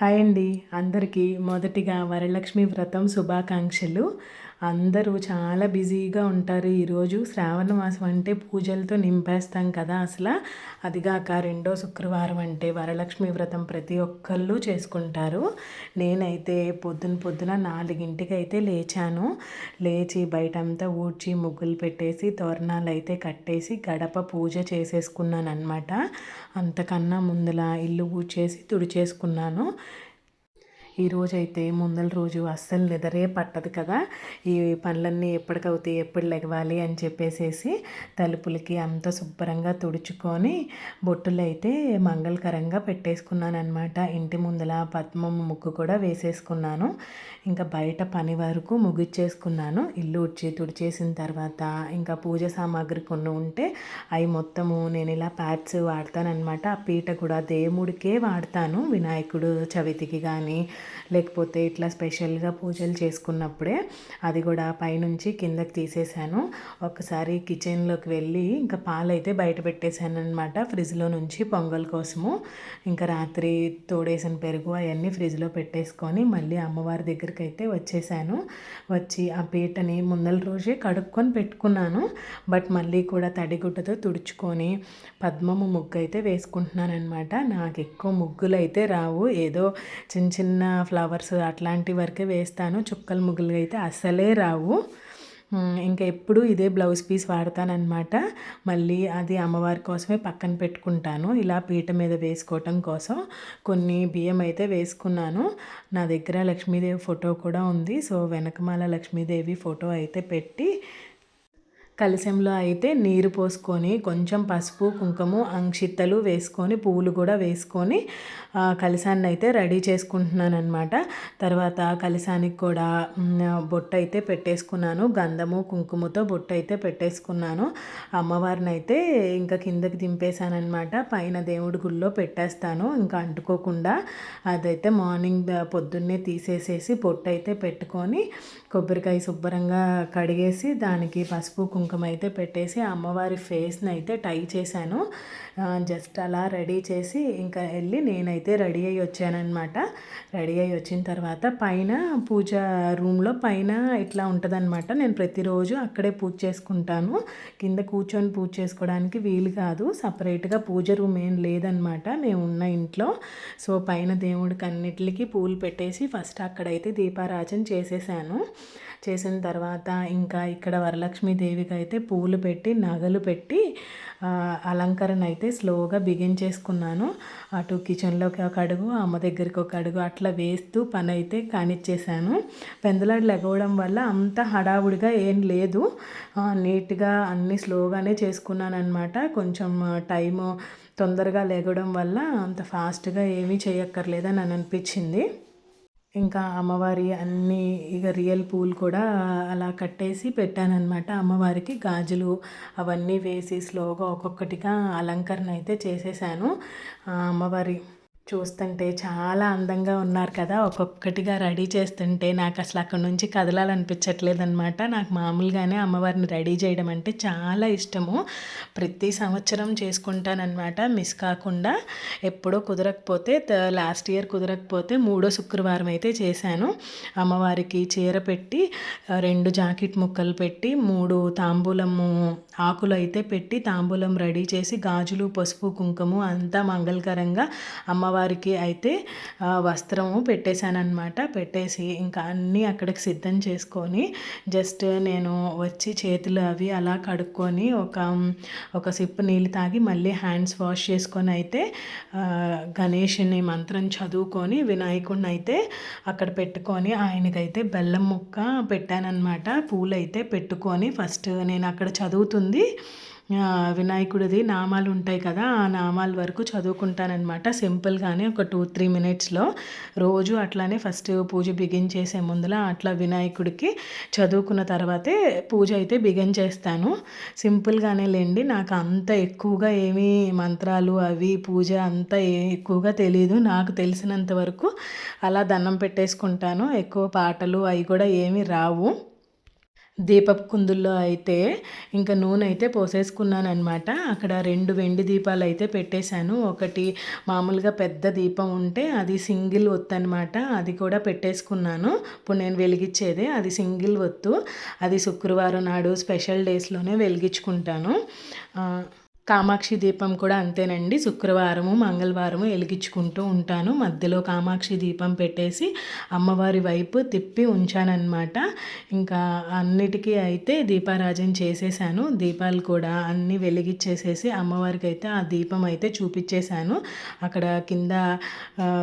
Hi అండి. అందరికీ మొదటిగా వరలక్ష్మి వ్రతం శుభాకాంక్షలు. అందరూ చాలా బిజీగా ఉంటారు. ఈరోజు శ్రావణ మాసం అంటే పూజలతో నింపేస్తాం కదా అసల. అదిగాక రెండో శుక్రవారం అంటే వరలక్ష్మి వ్రతం ప్రతి ఒక్కళ్ళు చేసుకుంటారు. నేనైతే పొద్దున పొద్దున 4కి అయితే లేచాను. లేచి బయటంతా ఊడ్చి ముగ్గులు పెట్టేసి తోరణాలు అయితే కట్టేసి గడప పూజ చేసేసుకున్నాను అనమాట. అంతకన్నా ముందల ఇల్లు ఊడ్చేసి తుడిచేసుకున్నాను. ఈరోజైతే ముందల రోజు అస్సలు నిద్రే పట్టదు కదా. ఈ పనులన్నీ ఎప్పటికవుతాయి, ఎప్పుడు లెగవాలి అని చెప్పేసేసి తలుపులకి అంత శుభ్రంగా తుడుచుకొని బొట్టులు అయితే మంగళకరంగా పెట్టేసుకున్నాను అనమాట. ఇంటి ముందల పద్మమ్మ ముగ్గు కూడా వేసేసుకున్నాను. ఇంకా బయట పని వరకు ముగిచ్చేసుకున్నాను. ఇల్లు ఉడ్చి తుడిచేసిన తర్వాత ఇంకా పూజ సామాగ్రి కొన్ని ఉంటే అవి మొత్తము నేను ఇలా ప్యాడ్స్ వాడతానమాట. ఆ పీట కూడా దేవుడికే వాడతాను, వినాయకుడు చవితికి కానీ లేకపోతే ఇట్లా స్పెషల్గా పూజలు చేసుకున్నప్పుడే. అది కూడా పైనుంచి కిందకి తీసేసాను. ఒకసారి కిచెన్లోకి వెళ్ళి ఇంకా పాలైతే బయట పెట్టేశాను అనమాట ఫ్రిడ్జ్లో నుంచి పొంగల్ కోసము. ఇంకా రాత్రి తోడేసిన పెరుగు అవన్నీ ఫ్రిడ్జ్లో పెట్టేసుకొని మళ్ళీ అమ్మవారి దగ్గరికి అయితే వచ్చేసాను. వచ్చి ఆ పీటని ముందల రోజే కడుక్కొని పెట్టుకున్నాను. బట్ మళ్ళీ కూడా తడిగుడ్డతో తుడుచుకొని పద్మము ముగ్గు అయితే వేసుకుంటున్నాను అనమాట. నాకు ఎక్కువ ముగ్గులు అయితే రావు, ఏదో చిన్న చిన్న ఫ్లవర్స్ అట్లాంటి వరకే వేస్తాను. చుక్కల ముగ్గులు అయితే అస్సలే రావు. ఇంకా ఎప్పుడు ఇదే బ్లౌజ్ పీస్ వాడతానన్నమాట. మళ్ళీ అది అమ్మవారి కోసమే పక్కన పెట్టుకుంటాను. ఇలా పీట మీద వేసుకోవటం కోసం కొన్ని బియ్యం అయితే వేసుకున్నాను. నా దగ్గర లక్ష్మీదేవి ఫోటో కూడా ఉంది. సో వెనకమాల లక్ష్మీదేవి ఫోటో అయితే పెట్టి కలశంలో అయితే నీరు పోసుకొని కొంచెం పసుపు కుంకుమ అంక్షిత్తలు వేసుకొని పువ్వులు కూడా వేసుకొని కలశాన్ని అయితే రెడీ చేసుకుంటున్నాను అనమాట. తర్వాత కలశానికి కూడా బొట్టు అయితే పెట్టేసుకున్నాను. గంధము కుంకుమతో బొట్టు అయితే పెట్టేసుకున్నాను. అమ్మవారిని అయితే ఇంకా కిందకి దింపేశానమాట. పైన దేవుడి గుళ్ళో పెట్టేస్తాను ఇంకా అంటుకోకుండా. అదైతే మార్నింగ్ పొద్దున్నే తీసేసేసి బొట్టు అయితే పెట్టుకొని కొబ్బరికాయ శుభ్రంగా కడిగేసి దానికి పసుపు కుంకుమ అయితే పెట్టేసి అమ్మవారి ఫేస్ని అయితే టై చేశాను. జస్ట్ అలా రెడీ చేసి ఇంకా వెళ్ళి నేనైతే రెడీ అయ్యి వచ్చానమాట. రెడీ అయ్యి వచ్చిన తర్వాత పైన పూజ రూమ్లో పైన ఇట్లా ఉంటుందన్నమాట. నేను ప్రతిరోజు అక్కడే పూజ చేసుకుంటాను. కింద కూర్చొని పూజ చేసుకోవడానికి వీలు కాదు. సపరేట్గా పూజ రూమ్ ఏం లేదనమాట మేము ఉన్న ఇంట్లో. సో పైన దేవుడికి అన్నిటికీ పూలు పెట్టేసి ఫస్ట్ అక్కడైతే దీపారాజన చేసేసాను. చేసిన తర్వాత ఇంకా ఇక్కడ వరలక్ష్మీదేవికి అయితే పూలు పెట్టి నగలు పెట్టి అలంకరణ అయితే స్లోగా బిగించేసుకున్నాను. అటు కిచెన్లోకి ఒక అడుగు అమ్మ దగ్గరికి ఒక అడుగు అట్లా వేస్తూ పని అయితే కానిచ్చేసాను. పెందలాడు లెగవడం వల్ల అంత హడావుడిగా ఏం లేదు, నీట్గా అన్నీ స్లోగానే చేసుకున్నాను అనమాట. కొంచెం టైము తొందరగా లెగవడం వల్ల అంత ఫాస్ట్గా ఏమీ చేయక్కర్లేదని అని అనిపించింది. ఇంకా అమ్మవారి అన్నీ ఇక రియల్ పూలు కూడా అలా కట్టేసి పెట్టానన్నమాట. అమ్మవారికి గాజులు అవన్నీ వేసి స్లోగా ఒక్కొక్కటిగా అలంకరణ అయితే చేసేసాను. అమ్మవారి చూస్తుంటే చాలా అందంగా ఉన్నారు కదా. ఒక్కొక్కటిగా రెడీ చేస్తుంటే నాకు అసలు అక్కడ నుంచి కదలాలనిపించట్లేదన్నమాట. నాకు మామూలుగానే అమ్మవారిని రెడీ చేయడం అంటే చాలా ఇష్టము. ప్రతి సంవత్సరం చేసుకుంటానన్నమాట మిస్ కాకుండా. ఎప్పుడో కుదరకపోతే లాస్ట్ ఇయర్ కుదరకపోతే 3వ శుక్రవారం అయితే చేశాను. అమ్మవారికి చీర పెట్టి 2 జాకెట్ ముక్కలు పెట్టి 3 తాంబూలము ఆకులు అయితే పెట్టి తాంబూలం రెడీ చేసి గాజులు పసుపు కుంకుమ అంతా మంగళకరంగా అమ్మవారికి అయితే వస్త్రము పెట్టేశానమాట. పెట్టేసి ఇంకా అన్నీ అక్కడికి సిద్ధం చేసుకొని జస్ట్ నేను వచ్చి చేతులు అవి అలా కడుక్కొని ఒక సిప్ నీళ్ళు తాగి మళ్ళీ హ్యాండ్స్ వాష్ చేసుకొని అయితే గణేషుని మంత్రం చదువుకొని వినాయకుడిని అయితే అక్కడ పెట్టుకొని ఆయనకైతే బెల్లం ముక్క పెట్టానన్నమాట. పూలు అయితే పెట్టుకొని ఫస్ట్ నేను అక్కడ చదువుతుంది వినాయకుడిది నామాలు ఉంటాయి కదా, ఆ నామాల వరకు చదువుకుంటానన్నమాట. సింపుల్గానే ఒక 2-3 మినిట్స్లో రోజు అట్లానే ఫస్ట్ పూజ బిగించేసే ముందుల అట్లా వినాయకుడికి చదువుకున్న తర్వాతే పూజ అయితే బిగించేస్తాను. సింపుల్గానే లేండి. నాకు అంత ఎక్కువగా ఏమీ మంత్రాలు అవి పూజ అంత ఎక్కువగా తెలియదు. నాకు తెలిసినంత వరకు అలా దండం పెట్టేసుకుంటాను. ఎక్కువ పాటలు అవి కూడా ఏమీ రావు. దీపపు కుందుల్లో అయితే ఇంకా నూనె అయితే పోసేసుకున్నాను అనమాట. అక్కడ 2 వెండి దీపాలు అయితే పెట్టేశాను. ఒకటి మామూలుగా పెద్ద దీపం ఉంటే అది సింగిల్ ఒత్తు అనమాట. అది కూడా పెట్టేసుకున్నాను. ఇప్పుడు నేను వెలిగించేదే అది సింగిల్ ఒత్తు. అది శుక్రవారం నాడు స్పెషల్ డేస్లోనే వెలిగించుకుంటాను. కామాక్షి దీపం కూడా అంతేనండి. శుక్రవారము మంగళవారము వెలిగించుకుంటూ ఉంటాను. మధ్యలో కామాక్షి దీపం పెట్టేసి అమ్మవారి వైపు తిప్పి ఉంచానన్నమాట. ఇంకా అన్నిటికీ అయితే దీపారాజన చేసేసాను. దీపాలు కూడా అన్నీ వెలిగించేసేసి అమ్మవారికి అయితే ఆ దీపం అయితే చూపించేశాను. అక్కడ కింద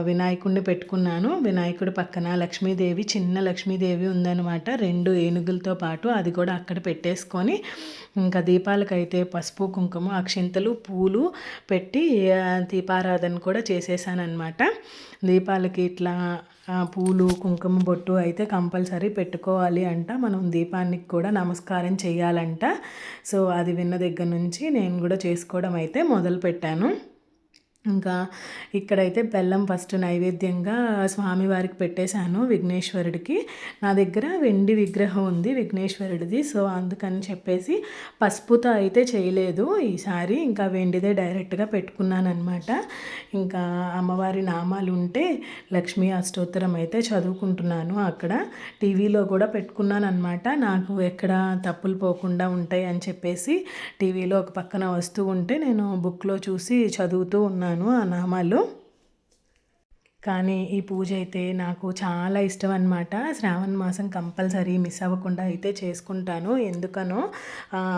వినాయకుడిని పెట్టుకున్నాను. వినాయకుడి పక్కన లక్ష్మీదేవి, చిన్న లక్ష్మీదేవి ఉందన్నమాట. 2 ఏనుగులతో పాటు అది కూడా అక్కడ పెట్టేసుకొని ఇంకా దీపాలకైతే పసుపు కుంకుమ అక్షింతలు పూలు పెట్టి దీపారాధన కూడా చేసేసానమాట. దీపాలకి ఇట్లా పూలు కుంకుమ బొట్టు అయితే కంపల్సరీ పెట్టుకోవాలి అంట. మనం దీపానికి కూడా నమస్కారం చేయాలంట. సో అది విన్న దగ్గర నుంచి నేను కూడా చేసుకోవడం అయితే మొదలుపెట్టాను. ఇంకా ఇక్కడైతే బెల్లం ఫస్ట్ నైవేద్యంగా స్వామివారికి పెట్టేశాను విఘ్నేశ్వరుడికి. నా దగ్గర వెండి విగ్రహం ఉంది విఘ్నేశ్వరుడిది. సో అందుకని చెప్పేసి పసుపుతో అయితే చేయలేదు ఈసారి. ఇంకా వెండిదే డైరెక్ట్గా పెట్టుకున్నాను అనమాట. ఇంకా అమ్మవారి నామాలు ఉంటే లక్ష్మీ అష్టోత్తరం అయితే చదువుకుంటున్నాను. అక్కడ టీవీలో కూడా పెట్టుకున్నాను అనమాట. నాకు ఎక్కడ తప్పులు పోకుండా ఉంటాయి అని చెప్పేసి టీవీలో ఒక పక్కన వస్తూ ఉంటే నేను బుక్లో చూసి చదువుతూ ఉన్నాను ఆ నామాలు. కానీ ఈ పూజ అయితే నాకు చాలా ఇష్టం అనమాట. శ్రావణ మాసం కంపల్సరీ మిస్ అవ్వకుండా అయితే చేసుకుంటాను. ఎందుకనో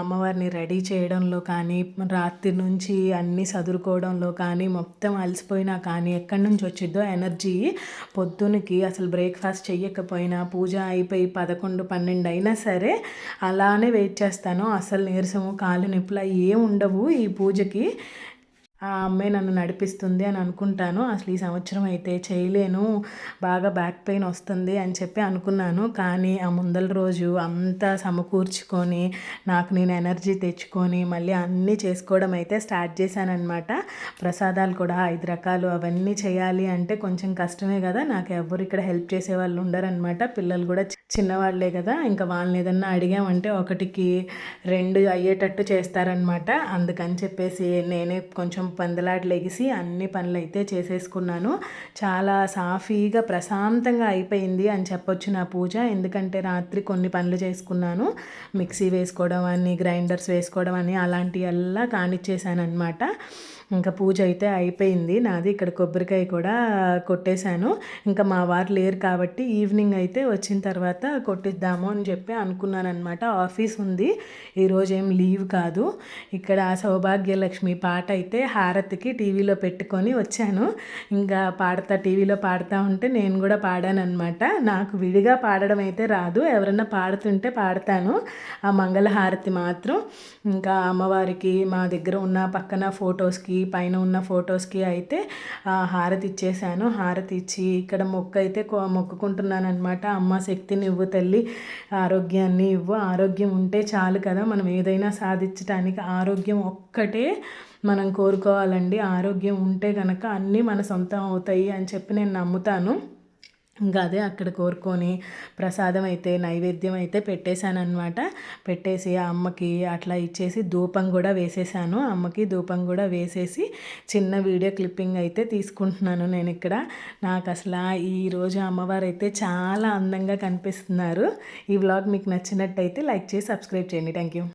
అమ్మవారిని రెడీ చేయడంలో కానీ, రాత్రి నుంచి అన్నీ సదురుకోవడంలో కానీ, మొత్తం అలసిపోయినా కానీ ఎక్కడి నుంచి వచ్చిద్దో ఎనర్జీ పొద్దునకి అసలు బ్రేక్ఫాస్ట్ చెయ్యకపోయినా పూజ అయిపోయి 11, 12 అయినా సరే అలానే వెయిట్ చేస్తాను. అసలు నీరసము కాళ్ళు నొప్పులు ఏం ఉండవు ఈ పూజకి. ఆ అమ్మాయి నన్ను నడిపిస్తుంది అని అనుకుంటాను. అసలు ఈ సంవత్సరం అయితే చేయలేను, బాగా బ్యాక్ పెయిన్ వస్తుంది అని చెప్పి అనుకున్నాను. కానీ ఆ ముందల రోజు అంతా సమకూర్చుకొని నాకు నేను ఎనర్జీ తెచ్చుకొని మళ్ళీ అన్నీ చేసుకోవడం అయితే స్టార్ట్ చేశానన్నమాట. ప్రసాదాలు కూడా 5 రకాలు అవన్నీ చేయాలి అంటే కొంచెం కష్టమే కదా. నాకు ఎవరు ఇక్కడ హెల్ప్ చేసే వాళ్ళు ఉండరనమాట. పిల్లలు కూడా చిన్నవాళ్ళే కదా. ఇంకా వాళ్ళని ఏదన్నా అడిగామంటే 1కి 2 అయ్యేటట్టు చేస్తారనమాట. అందుకని చెప్పేసి నేనే కొంచెం పందలాట లెగిసి అన్ని పనులు అయితే చేసేసుకున్నాను. చాలా సాఫీగా ప్రశాంతంగా అయిపోయింది అని చెప్పొచ్చు నా పూజ. ఎందుకంటే రాత్రి కొన్ని పనులు చేసుకున్నాను. మిక్సీ వేసుకోవడం అని, గ్రైండర్స్ వేసుకోవడం అని అలాంటివల్లా కానిచ్చేసాను అనమాట. ఇంకా పూజ అయితే అయిపోయింది నాది. ఇక్కడ కొబ్బరికాయ కూడా కొట్టేశాను. ఇంకా మా వారు లేరు కాబట్టి ఈవినింగ్ అయితే వచ్చిన తర్వాత కొట్టిద్దాము అని చెప్పి అనుకున్నాను అనమాట. ఆఫీస్ ఉంది ఈరోజు, ఏం లీవ్ కాదు. ఇక్కడ సౌభాగ్యలక్ష్మి పాట అయితే హారతికి టీవీలో పెట్టుకొని వచ్చాను. ఇంకా టీవీలో పాడుతూ ఉంటే నేను కూడా పాడాను అనమాట. నాకు విడిగా పాడడం అయితే రాదు, ఎవరన్నా పాడుతుంటే పాడతాను ఆ మంగళహారతి మాత్రం. ఇంకా అమ్మవారికి మా దగ్గర ఉన్న పక్కన ఫొటోస్కి, పైన ఉన్న ఫొటోస్కి అయితే హారతి ఇచ్చేసాను. హారతి ఇచ్చి ఇక్కడ అయితే మొక్కుకుంటున్నాను అనమాట. అమ్మ శక్తిని ఇవ్వు తల్లి, ఆరోగ్యాన్ని ఇవ్వు. ఆరోగ్యం ఉంటే చాలు కదా మనం ఏదైనా సాధించడానికి. ఆరోగ్యం ఒక్కటే మనం కోరుకోవాలండి. ఆరోగ్యం ఉంటే కనుక అన్నీ మన సొంతం అవుతాయి అని చెప్పి నేను నమ్ముతాను. ఇంకా అదే అక్కడ కోరుకొని ప్రసాదం అయితే నైవేద్యం అయితే పెట్టేశాను అనమాట. పెట్టేసి ఆ అమ్మకి అట్లా ఇచ్చేసి ధూపం కూడా వేసేసాను. అమ్మకి ధూపం కూడా వేసేసి చిన్న వీడియో క్లిప్పింగ్ అయితే తీసుకుంటున్నాను నేను ఇక్కడ. నాకు అసలు ఈరోజు అమ్మవారు అయితే చాలా అందంగా కనిపిస్తున్నారు. ఈ వ్లాగ్ మీకు నచ్చినట్టయితే లైక్ చేసి సబ్స్క్రైబ్ చేయండి. Thank you.